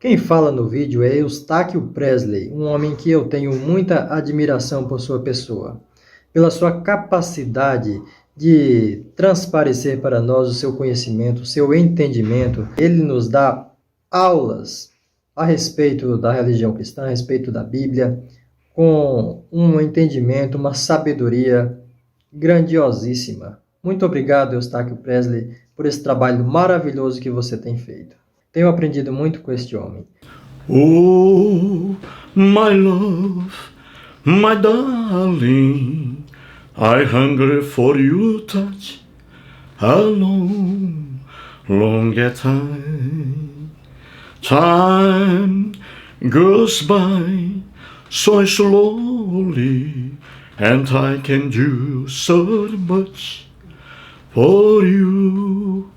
Quem fala no vídeo é Eustáquio Presley, um homem que eu tenho muita admiração por sua pessoa, pela sua capacidade de transparecer para nós o seu conhecimento, o seu entendimento. Ele nos dá aulas a respeito da religião cristã, a respeito da Bíblia, com um entendimento, uma sabedoria grandiosíssima. Muito obrigado, Eustáquio Presley, por esse trabalho maravilhoso que você tem feito. Tenho aprendido muito com este homem. Oh, my love, my darling, I hunger for your touch a long, long time. Time goes by so slowly, and I can do so much for you.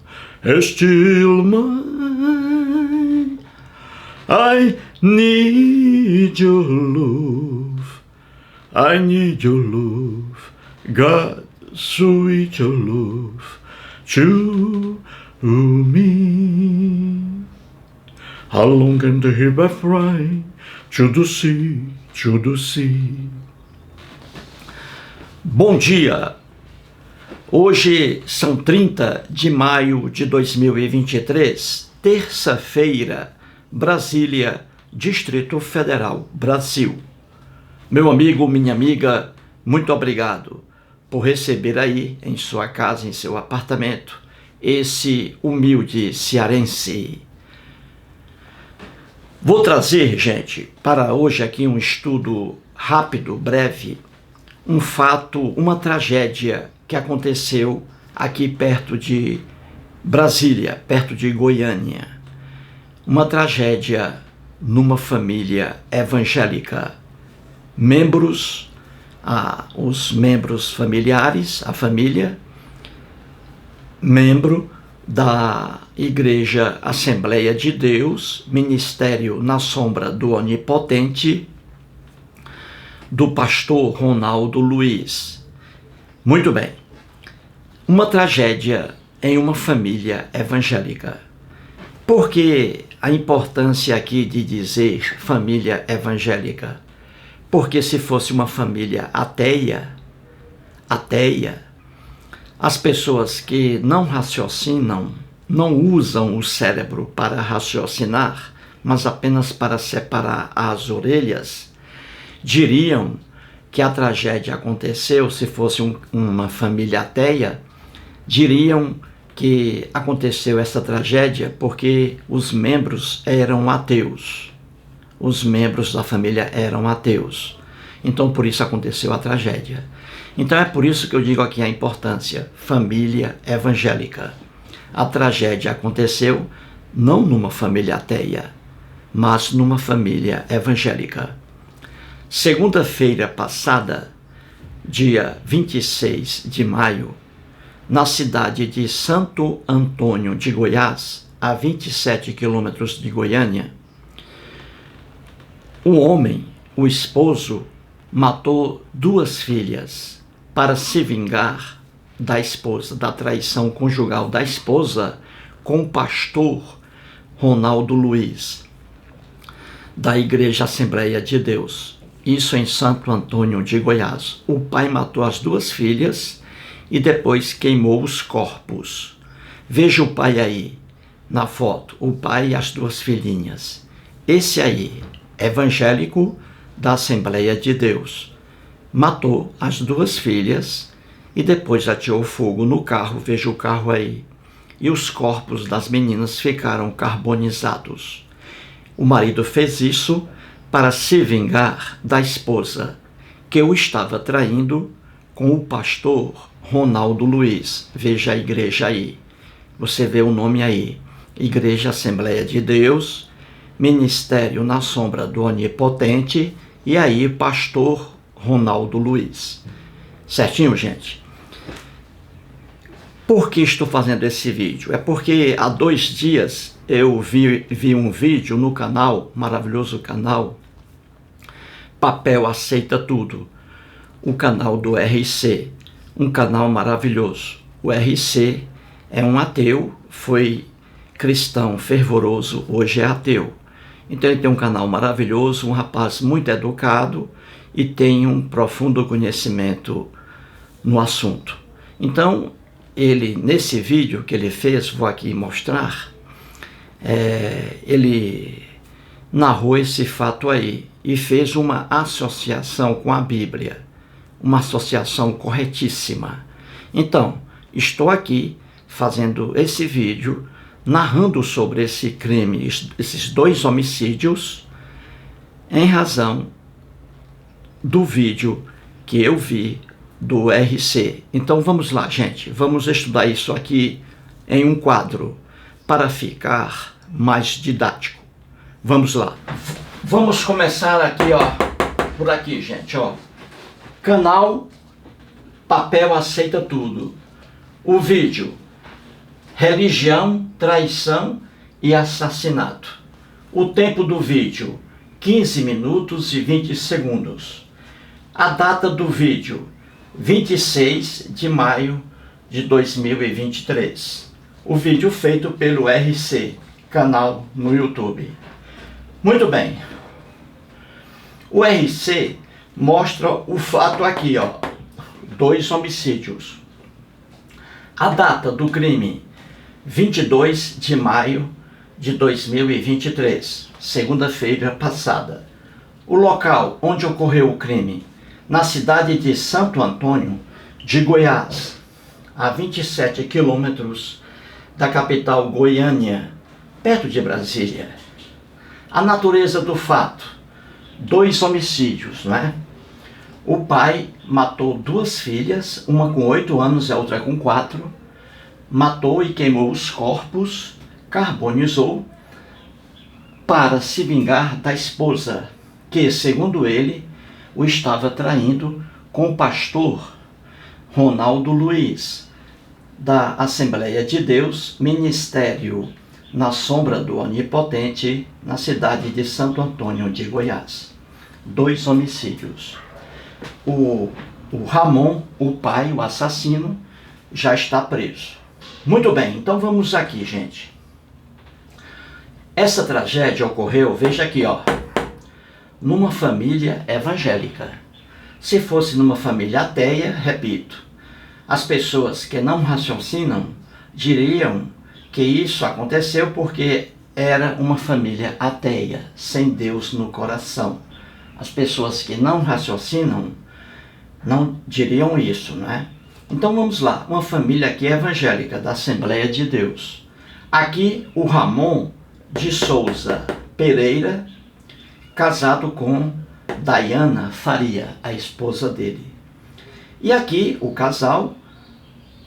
Still mine, I need your love, I need your love, God, sweet your love to me. How long can the river fly to the sea, to the sea? Bom dia! Hoje são 30 de maio de 2023, terça-feira, Brasília, Distrito Federal, Brasil. Meu amigo, minha amiga, muito obrigado por receber aí em sua casa, em seu apartamento, esse humilde cearense. Vou trazer, gente, para hoje aqui um estudo rápido, breve, um fato, uma tragédia que aconteceu aqui perto de Brasília, perto de Goiânia. Uma tragédia numa família evangélica. Os membros familiares, a família, membro da Igreja Assembleia de Deus, Ministério na Sombra do Onipotente, do pastor Ronaldo Luiz. Muito bem, uma tragédia em uma família evangélica. Por que a importância aqui de dizer família evangélica? Porque se fosse uma família ateia, as pessoas que não raciocinam, não usam o cérebro para raciocinar, mas apenas para separar as orelhas, diriam que a tragédia aconteceu, se fosse uma família ateia, diriam que aconteceu essa tragédia porque os membros eram ateus. Os membros da família eram ateus. Então, por isso aconteceu a tragédia. Então, é por isso que eu digo aqui a importância, família evangélica. A tragédia aconteceu não numa família ateia, mas numa família evangélica. Segunda-feira passada, dia 26 de maio, na cidade de Santo Antônio de Goiás, a 27 quilômetros de Goiânia, um homem, o esposo, matou 2 filhas para se vingar da esposa, da traição conjugal da esposa com o pastor Ronaldo Luiz, da Igreja Assembleia de Deus. Isso em Santo Antônio de Goiás. O pai matou as 2 filhas e depois queimou os corpos. Veja o pai aí, na foto, o pai e as 2 filhinhas. Esse aí, evangélico da Assembleia de Deus, matou as 2 filhas e depois ateou fogo no carro, veja o carro aí. E os corpos das meninas ficaram carbonizados. O marido fez isso para se vingar da esposa, que o estava traindo com o pastor Ronaldo Luiz. Veja a igreja aí. Você vê o nome aí. Igreja Assembleia de Deus, Ministério na Sombra do Onipotente, e aí pastor Ronaldo Luiz. Certinho, gente? Por que estou fazendo esse vídeo? É porque há 2 dias eu vi um vídeo no canal, maravilhoso canal, Papel Aceita Tudo, o canal do RC, um canal maravilhoso. O RC é um ateu, foi cristão fervoroso, hoje é ateu. Então ele tem um canal maravilhoso, um rapaz muito educado e tem um profundo conhecimento no assunto. Então, ele, nesse vídeo que ele fez, vou aqui mostrar, ele narrou esse fato aí e fez uma associação com a Bíblia, uma associação corretíssima. Então, estou aqui fazendo esse vídeo, narrando sobre esse crime, esses 2 homicídios, em razão do vídeo que eu vi do RC. Então vamos lá, gente, vamos estudar isso aqui em um quadro para ficar mais didático. Vamos lá. Vamos começar aqui, ó, por aqui, gente, ó. Canal Papel Aceita Tudo. O vídeo: religião, traição e assassinato. O tempo do vídeo: 15 minutos e 20 segundos. A data do vídeo: 26 de maio de 2023. O vídeo feito pelo RC, canal no YouTube. Muito bem. O RC mostra o fato aqui, ó. 2 homicídios. A data do crime: 22 de maio de 2023, segunda-feira passada. O local onde ocorreu o crime: na cidade de Santo Antônio de Goiás, a 27 quilômetros da capital Goiânia, perto de Brasília. A natureza do fato: 2 homicídios, não é? O pai matou 2 filhas, uma com 8 anos e a outra com 4, matou e queimou os corpos, carbonizou, para se vingar da esposa, que, segundo ele, o estava traindo com o pastor Ronaldo Luiz, da Assembleia de Deus, Ministério na Sombra do Onipotente, na cidade de Santo Antônio de Goiás. 2 homicídios. O Ramon, o pai, o assassino, já está preso. Muito bem, então vamos aqui, gente. Essa tragédia ocorreu, veja aqui, ó, numa família evangélica. Se fosse numa família ateia, repito, as pessoas que não raciocinam diriam que isso aconteceu porque era uma família ateia, sem Deus no coração. As pessoas que não raciocinam não diriam isso, não é? Então vamos lá, uma família aqui evangélica, da Assembleia de Deus. Aqui o Ramon de Souza Pereira, casado com Dayana Faria, a esposa dele. E aqui o casal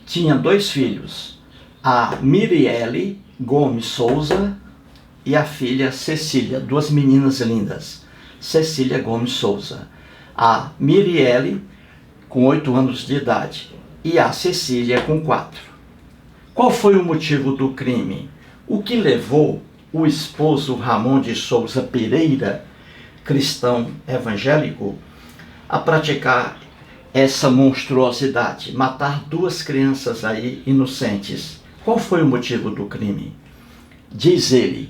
tinha 2 filhos, a Mirielle Gomes Souza e a filha Cecília, 2 meninas lindas, Cecília Gomes Souza. A Mirielle com 8 anos de idade e a Cecília com 4. Qual foi o motivo do crime? O que levou o esposo Ramon de Souza Pereira, cristão evangélico, a praticar essa monstruosidade, matar 2 crianças aí inocentes? Qual foi o motivo do crime? Diz ele: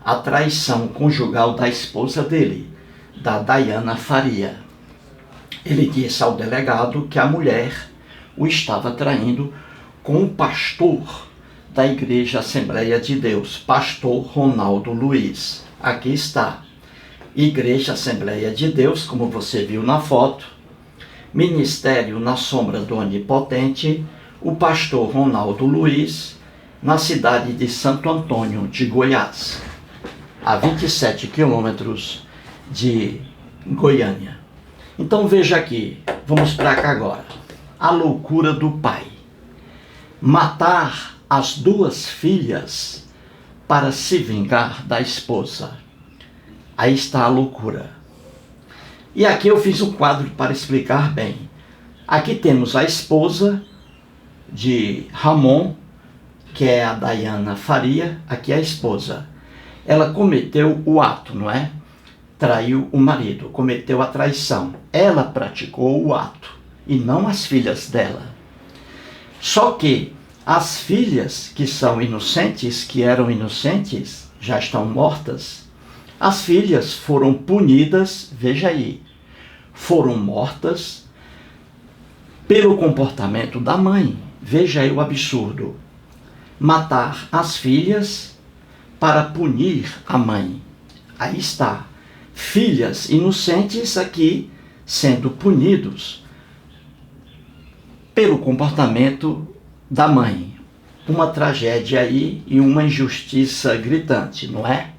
a traição conjugal da esposa dele, da Dayana Faria. Ele disse ao delegado que a mulher o estava traindo com o pastor da Igreja Assembleia de Deus, pastor Ronaldo Luiz. Aqui está, Igreja Assembleia de Deus, como você viu na foto, Ministério na Sombra do Onipotente, o pastor Ronaldo Luiz, na cidade de Santo Antônio de Goiás, a 27 quilômetros de Goiânia. Então veja aqui, vamos para cá agora. A loucura do pai. Matar as 2 filhas para se vingar da esposa. Aí está a loucura. E aqui eu fiz um quadro para explicar bem. Aqui temos a esposa de Ramon, que é a Dayana Faria. Aqui é a esposa. Ela cometeu o ato, não é? Traiu o marido, cometeu a traição. Ela praticou o ato e não as filhas dela. Só que as filhas que são inocentes, que eram inocentes, já estão mortas. As filhas foram punidas, veja aí, foram mortas pelo comportamento da mãe. Veja aí o absurdo. Matar as filhas para punir a mãe. Aí está. Filhas inocentes aqui sendo punidos pelo comportamento da mãe. Uma tragédia aí e uma injustiça gritante, não é?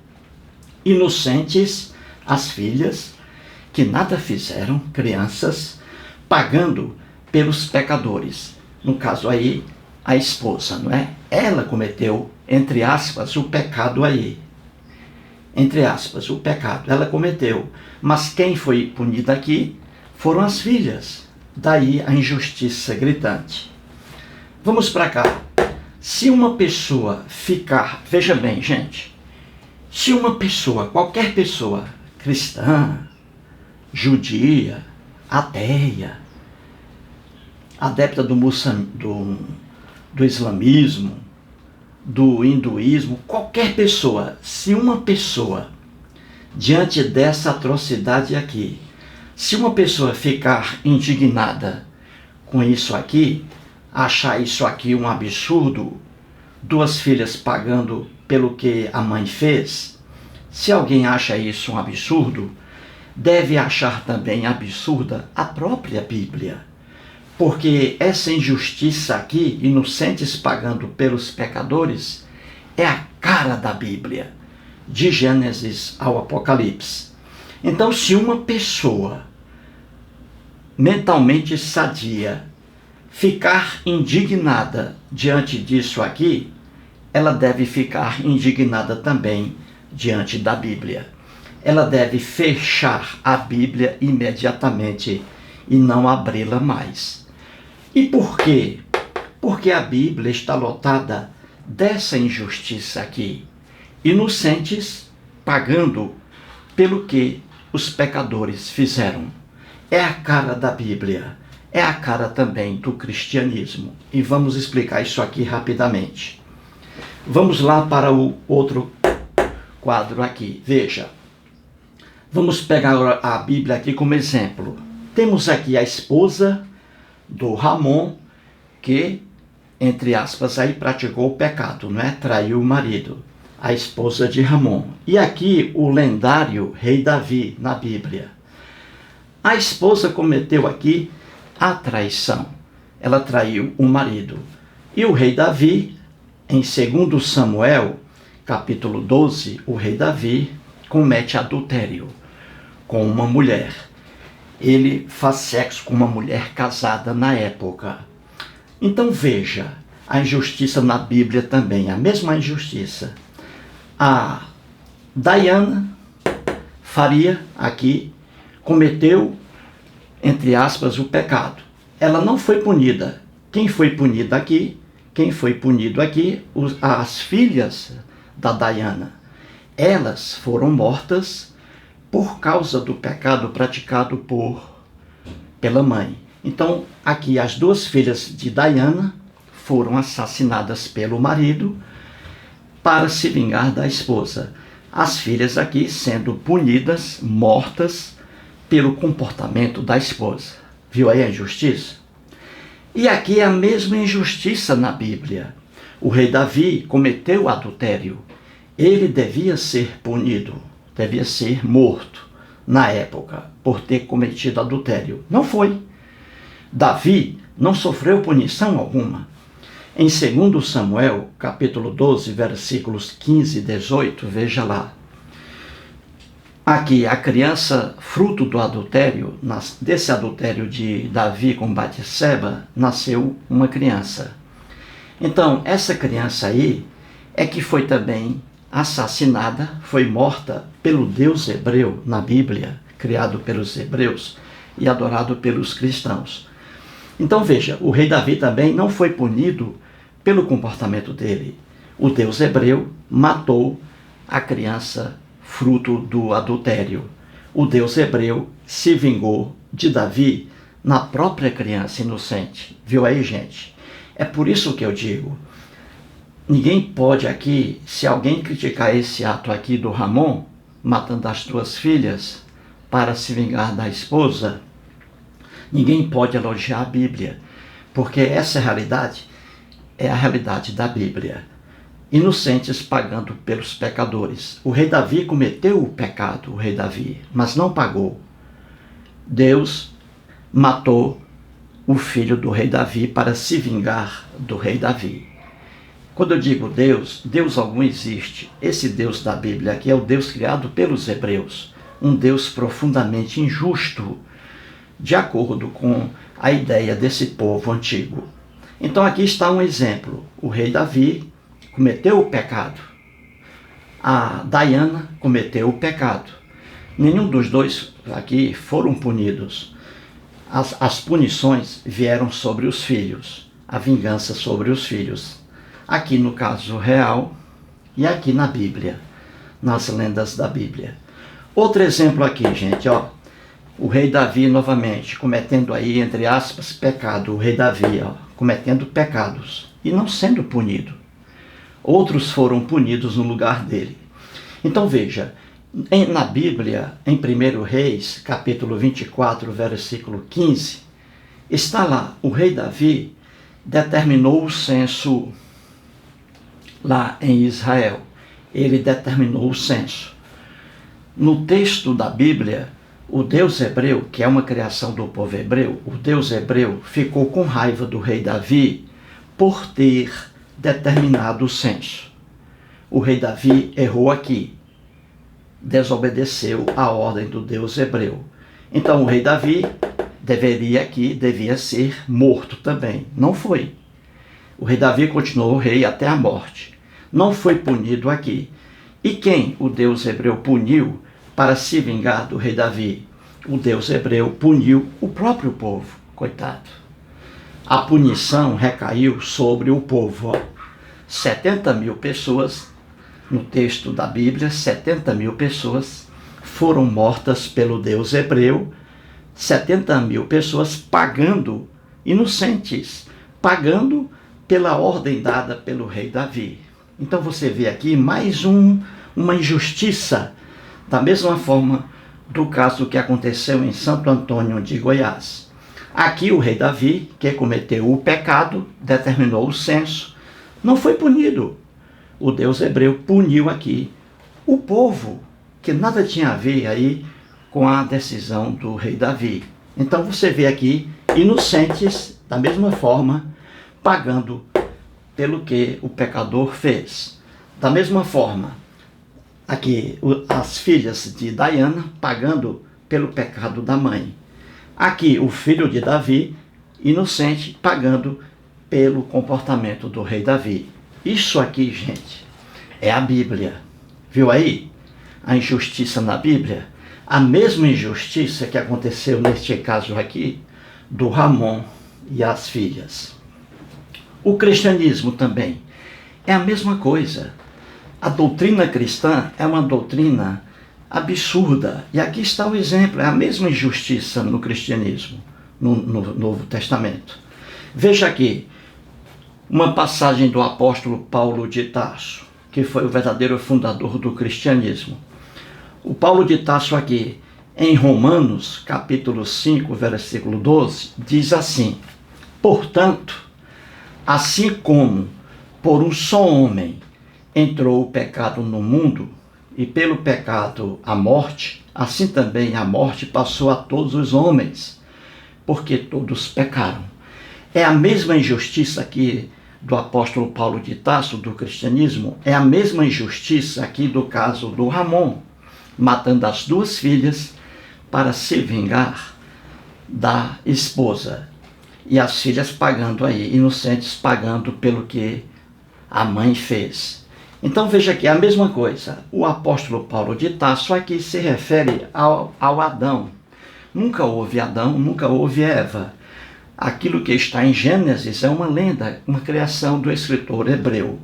Inocentes as filhas que nada fizeram, crianças, pagando pelos pecadores. No caso aí, a esposa, não é? Ela cometeu, entre aspas, o pecado aí. Entre aspas, o pecado. Ela cometeu. Mas quem foi punido aqui foram as filhas. Daí a injustiça gritante. Vamos para cá. Se uma pessoa ficar... Veja bem, gente. Se uma pessoa, qualquer pessoa, cristã, judia, ateia, adepta do islamismo, do hinduísmo, qualquer pessoa, se uma pessoa, diante dessa atrocidade aqui, se uma pessoa ficar indignada com isso aqui, achar isso aqui um absurdo, duas filhas pagando pelo que a mãe fez, se alguém acha isso um absurdo, deve achar também absurda a própria Bíblia. Porque essa injustiça aqui, inocentes pagando pelos pecadores, é a cara da Bíblia, de Gênesis ao Apocalipse. Então, se uma pessoa mentalmente sadia ficar indignada diante disso aqui, ela deve ficar indignada também diante da Bíblia. Ela deve fechar a Bíblia imediatamente e não abri-la mais. E por quê? Porque a Bíblia está lotada dessa injustiça aqui. Inocentes pagando pelo que os pecadores fizeram. É a cara da Bíblia. É a cara também do cristianismo. E vamos explicar isso aqui rapidamente. Vamos lá para o outro quadro aqui. Veja. Vamos pegar a Bíblia aqui como exemplo. Temos aqui a esposa do Ramon, que, entre aspas, aí praticou o pecado, não é? Traiu o marido, a esposa de Ramon. E aqui o lendário rei Davi, na Bíblia. A esposa cometeu aqui a traição. Ela traiu o marido. E o rei Davi, em 2 Samuel, capítulo 12, o rei Davi comete adultério com uma mulher. Ele faz sexo com uma mulher casada na época. Então veja, a injustiça na Bíblia também, a mesma injustiça. A Diana Faria aqui cometeu, entre aspas, o pecado. Ela não foi punida. Quem foi punida aqui? Quem foi punido aqui? As filhas da Diana. Elas foram mortas por causa do pecado praticado pela mãe. Então, aqui as duas filhas de Diana foram assassinadas pelo marido para se vingar da esposa. As filhas aqui sendo punidas, mortas, pelo comportamento da esposa. Viu aí a injustiça? E aqui é a mesma injustiça na Bíblia. O rei Davi cometeu adultério. Ele devia ser punido, devia ser morto na época por ter cometido adultério. Não foi. Davi não sofreu punição alguma. Em 2 Samuel, capítulo 12, versículos 15 e 18, veja lá. Aqui, a criança, fruto do adultério, desse adultério de Davi com Batseba, nasceu uma criança. Então, essa criança aí é que foi também assassinada, foi morta pelo Deus hebreu na Bíblia, criado pelos hebreus e adorado pelos cristãos. Então veja, o rei Davi também não foi punido pelo comportamento dele. O Deus hebreu matou a criança fruto do adultério. O Deus hebreu se vingou de Davi na própria criança inocente. Viu aí, gente? É por isso que eu digo, ninguém pode aqui, se alguém criticar esse ato aqui do Ramon, matando as duas filhas para se vingar da esposa, ninguém pode elogiar a Bíblia, porque essa realidade é a realidade da Bíblia. Inocentes pagando pelos pecadores. O rei Davi cometeu o pecado, o rei Davi, mas não pagou. Deus matou o filho do rei Davi para se vingar do rei Davi. Quando eu digo Deus, Deus algum existe. Esse Deus da Bíblia aqui é o Deus criado pelos hebreus, um Deus profundamente injusto, de acordo com a ideia desse povo antigo. Então aqui está um exemplo. O rei Davi cometeu o pecado. A Diana cometeu o pecado. Nenhum dos dois aqui foram punidos. As punições vieram sobre os filhos, a vingança sobre os filhos. Aqui no caso real e aqui na Bíblia, nas lendas da Bíblia. Outro exemplo aqui, gente, ó. O rei Davi novamente cometendo aí, entre aspas, pecado. O rei Davi, ó, cometendo pecados e não sendo punido. Outros foram punidos no lugar dele. Então veja, na Bíblia, em 1 Reis, capítulo 24, versículo 15, está lá, o rei Davi determinou o censo lá em Israel. Ele determinou o censo. No texto da Bíblia, o Deus hebreu, que é uma criação do povo hebreu, o Deus hebreu ficou com raiva do rei Davi por ter determinado o censo. O rei Davi errou aqui, desobedeceu a ordem do Deus hebreu. Então o rei Davi devia ser morto também. Não foi. O rei Davi continuou rei até a morte. Não foi punido aqui. E quem o Deus hebreu puniu para se vingar do rei Davi? O Deus hebreu puniu o próprio povo, coitado. A punição recaiu sobre o povo. 70 mil pessoas, no texto da Bíblia, 70 mil pessoas foram mortas pelo Deus hebreu, 70 mil pessoas pagando, inocentes, pagando pela ordem dada pelo rei Davi. Então você vê aqui mais uma injustiça, da mesma forma do caso que aconteceu em Santo Antônio de Goiás. Aqui o rei Davi, que cometeu o pecado, determinou o censo, não foi punido. O Deus hebreu puniu aqui o povo, que nada tinha a ver aí com a decisão do rei Davi. Então você vê aqui inocentes, da mesma forma, pagando pelo que o pecador fez. Da mesma forma, aqui as filhas de Diana pagando pelo pecado da mãe. Aqui o filho de Davi, inocente, pagando pelo comportamento do rei Davi. Isso aqui, gente, é a Bíblia. Viu aí? A injustiça na Bíblia. A mesma injustiça que aconteceu neste caso aqui, do Ramon e as filhas. O cristianismo também é a mesma coisa. A doutrina cristã é uma doutrina absurda. E aqui está o exemplo, é a mesma injustiça no cristianismo, no Novo Testamento. Veja aqui, uma passagem do apóstolo Paulo de Tarso, que foi o verdadeiro fundador do cristianismo. O Paulo de Tarso aqui, em Romanos, capítulo 5, versículo 12, diz assim: portanto, assim como por um só homem entrou o pecado no mundo, e pelo pecado a morte, assim também a morte passou a todos os homens, porque todos pecaram. É a mesma injustiça aqui do apóstolo Paulo de Tarso, do cristianismo, é a mesma injustiça aqui do caso do Ramon, matando as duas filhas para se vingar da esposa. E as filhas pagando aí, inocentes pagando pelo que a mãe fez. Então veja aqui, a mesma coisa. O apóstolo Paulo de Tarso aqui se refere ao Adão. Nunca houve Adão, nunca houve Eva. Aquilo que está em Gênesis é uma lenda, uma criação do escritor hebreu.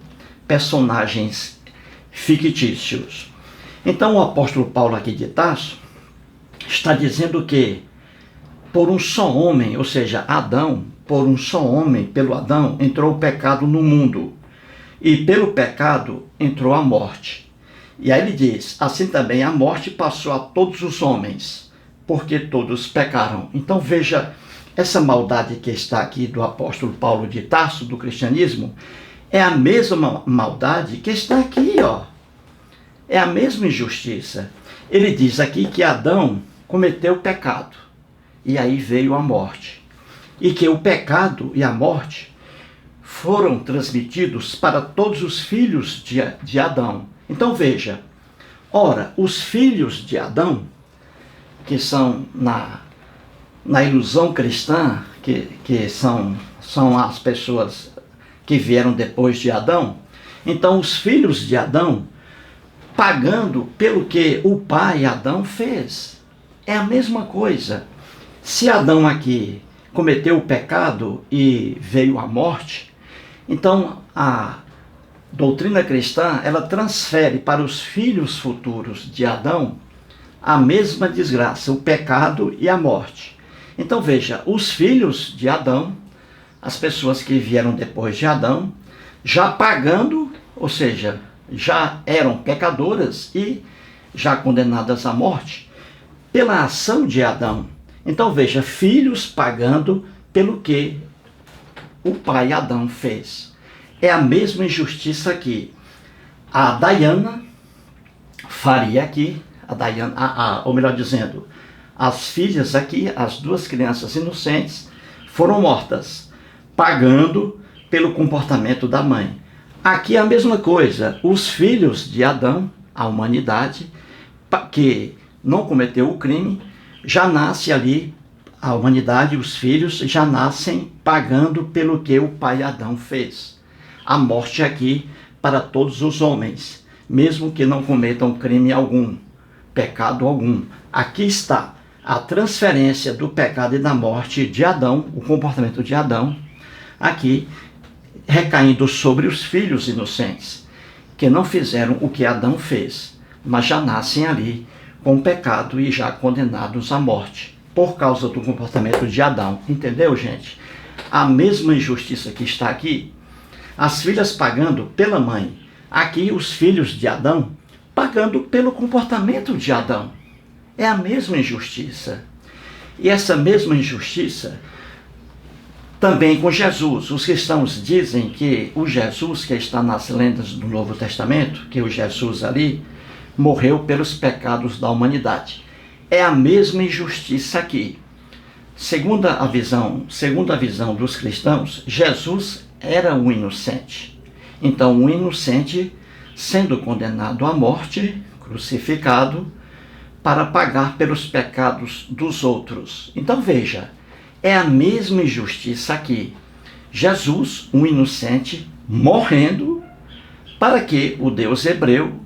Personagens fictícios. Então o apóstolo Paulo aqui de Tarso está dizendo que por um só homem, ou seja, Adão, por um só homem, pelo Adão, entrou o pecado no mundo. E pelo pecado entrou a morte. E aí ele diz, assim também a morte passou a todos os homens, porque todos pecaram. Então veja, essa maldade que está aqui do apóstolo Paulo de Tarso, do cristianismo, é a mesma maldade que está aqui, ó. É a mesma injustiça. Ele diz aqui que Adão cometeu pecado, e aí veio a morte. E que o pecado e a morte foram transmitidos para todos os filhos de Adão. Então veja, ora, os filhos de Adão, que são na ilusão cristã, que são as pessoas que vieram depois de Adão, então os filhos de Adão, pagando pelo que o pai Adão fez. É a mesma coisa. Se Adão aqui cometeu o pecado e veio a morte, então a doutrina cristã, ela transfere para os filhos futuros de Adão a mesma desgraça, o pecado e a morte. Então veja, os filhos de Adão, as pessoas que vieram depois de Adão, já pagando, ou seja, já eram pecadoras e já condenadas à morte pela ação de Adão. Então veja, filhos pagando pelo que o pai Adão fez. É a mesma injustiça que a Dayana faria aqui, ou melhor dizendo, as filhas aqui, as duas crianças inocentes, foram mortas, pagando pelo comportamento da mãe. Aqui é a mesma coisa, os filhos de Adão, a humanidade, que não cometeu o crime, já nasce ali, a humanidade, os filhos, já nascem pagando pelo que o pai Adão fez. A morte aqui para todos os homens, mesmo que não cometam crime algum, pecado algum. Aqui está a transferência do pecado e da morte de Adão, o comportamento de Adão, aqui recaindo sobre os filhos inocentes, que não fizeram o que Adão fez, mas já nascem ali com pecado e já condenados à morte, por causa do comportamento de Adão. Entendeu, gente? A mesma injustiça que está aqui, as filhas pagando pela mãe, aqui os filhos de Adão pagando pelo comportamento de Adão. É a mesma injustiça. E essa mesma injustiça também com Jesus. Os cristãos dizem que o Jesus que está nas lendas do Novo Testamento, que o Jesus ali morreu pelos pecados da humanidade. É a mesma injustiça aqui. Segundo a visão dos cristãos, Jesus era um inocente. Então, um inocente sendo condenado à morte, crucificado, para pagar pelos pecados dos outros. Então, veja, é a mesma injustiça aqui. Jesus, um inocente, morrendo para que o Deus hebreu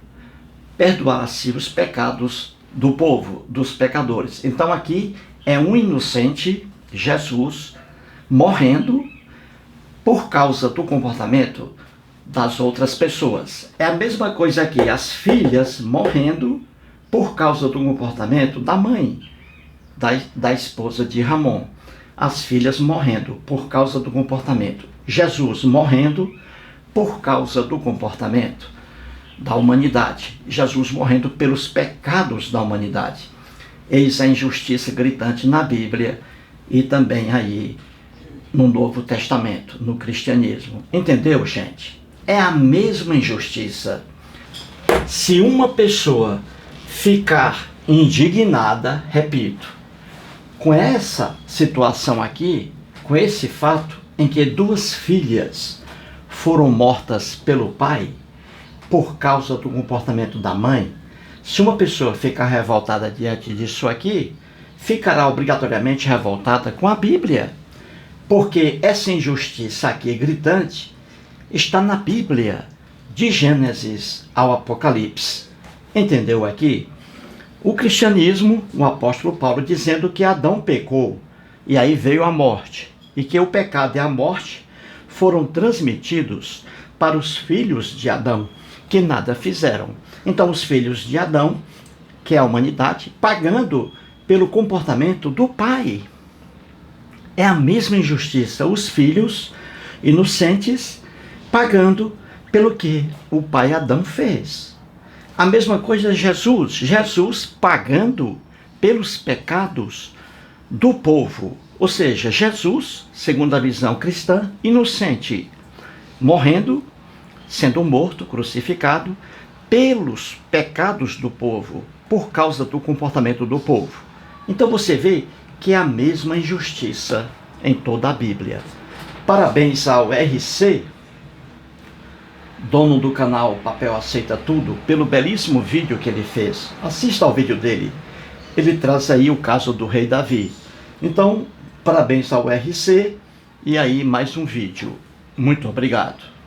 perdoasse os pecados do povo, dos pecadores. Então aqui é um inocente, Jesus, morrendo por causa do comportamento das outras pessoas. É a mesma coisa aqui, as filhas morrendo por causa do comportamento da mãe, da esposa de Ramon. As filhas morrendo por causa do comportamento. Jesus morrendo por causa do comportamento da humanidade. Jesus morrendo pelos pecados da humanidade. Eis a injustiça gritante na Bíblia e também aí no Novo Testamento, no cristianismo. Entendeu, gente? É a mesma injustiça. Se uma pessoa ficar indignada, repito, com essa situação aqui, com esse fato em que duas filhas foram mortas pelo pai por causa do comportamento da mãe, se uma pessoa ficar revoltada diante disso aqui, ficará obrigatoriamente revoltada com a Bíblia, porque essa injustiça aqui gritante está na Bíblia, de Gênesis ao Apocalipse. Entendeu aqui? O cristianismo, o apóstolo Paulo dizendo que Adão pecou, e aí veio a morte, e que o pecado e a morte foram transmitidos para os filhos de Adão, que nada fizeram. Então os filhos de Adão, que é a humanidade, pagando pelo comportamento do pai. É a mesma injustiça, os filhos inocentes pagando pelo que o pai Adão fez. A mesma coisa Jesus pagando pelos pecados do povo. Ou seja, Jesus, segundo a visão cristã, inocente, morrendo, sendo morto, crucificado, pelos pecados do povo, por causa do comportamento do povo. Então você vê que é a mesma injustiça em toda a Bíblia. Parabéns ao RC, dono do canal Papel Aceita Tudo, pelo belíssimo vídeo que ele fez. Assista ao vídeo dele. Ele traz aí o caso do rei Davi. Então, parabéns ao RC, e aí mais um vídeo. Muito obrigado.